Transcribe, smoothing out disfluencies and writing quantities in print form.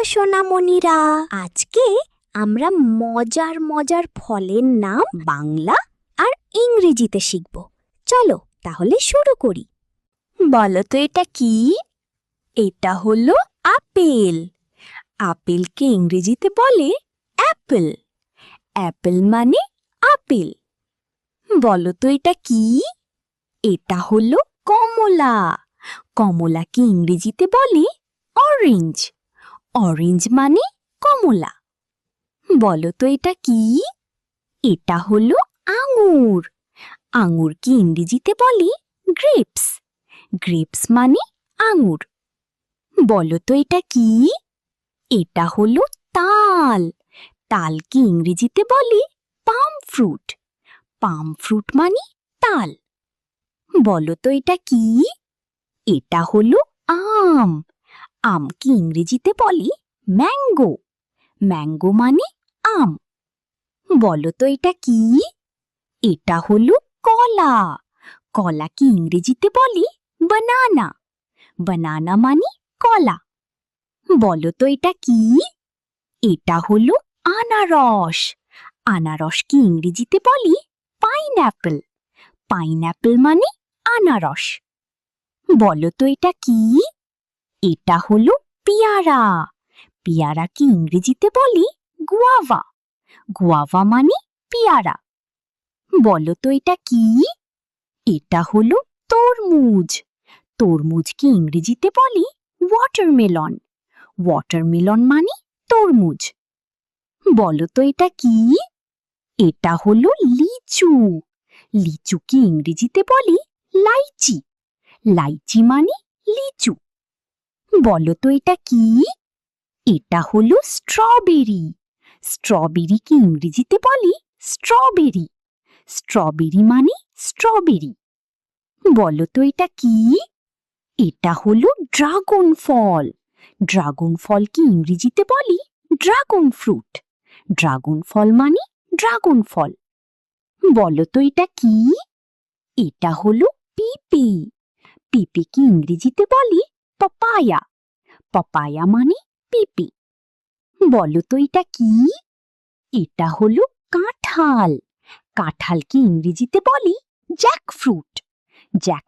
সোনামণিরা, আজকে আমরা মজার মজার ফলের নাম বাংলা আর ইংরেজিতে শিখব। চলো তাহলে শুরু করি। বলো তো এটা কি? এটা হলো আপেল। আপেলকে ইংরেজিতে বলে অ্যাপেল। অ্যাপেল মানে আপেল। বলো তো এটা কি? এটা হলো কমলা। কমলাকে ইংরেজিতে বলে অরেঞ্জ। অরেঞ্জ মানে কমলা। বলো তো এটা কি? এটা হলো আঙুর। আঙুরকে ইংরেজিতে বলে গ্রেপস। গ্রেপস মানে আঙুর। বলো তো এটা কি? এটা হলো তাল। তালকে ইংরেজিতে বলে পাম ফ্রুট। পাম ফ্রুট মানে তাল। বলো তো এটা কি? এটা হলো আম। আমকে ইংরেজিতে বলে ম্যাঙ্গো। ম্যাঙ্গো মানে আম। বলো তো এটা কি? এটা হলো কলা। কলাকে ইংরেজিতে বলে বানানা। বানানা মানে কলা। বলো তো এটা কি? এটা হলো আনারস। আনারসকে ইংরেজিতে বলে পাইনঅ্যাপল। পাইনঅ্যাপল মানে আনারস। বলো তো এটা কি? এটা হলো পেয়ারা। পেয়ারাকে ইংরেজিতে বলে গুয়াভা। গুয়াভা মানে পেয়ারা। বলো তো এটা কি? এটা হলো তরমুজ। তরমুজকে ইংরেজিতে বলে ওয়াটারমেলন। ওয়াটারমেলন মানে তরমুজ। বলো তো এটা কি? এটা হলো লিচু। লিচুকে ইংরেজিতে বলে লাইচি। লাইচি মানে লিচু। বলো তো এটা কি? এটা হলো স্ট্রবেরি। স্ট্রবেরিকে ইংরেজিতে বলে স্ট্রবেরি। স্ট্রবেরি মানে স্ট্রবেরি। বলো তো এটা কি? এটা হলো ড্রাগন ফল। ড্রাগন ফলকে ইংরেজিতে বলে ড্রাগন ফ্রুট। ড্রাগন ফল মানে ড্রাগন ফল। বলো তো এটা কি? এটা হলো পেঁপে। পেঁপেকে ইংরেজিতে বলে পাপায়া। পাপায়া মানে পেঁপে। বলো তো এটা কি? এটা হলো কাঁঠাল। কাঁঠালকে ইংরেজিতে বলে জ্যাকফ্রুট। জ্যাক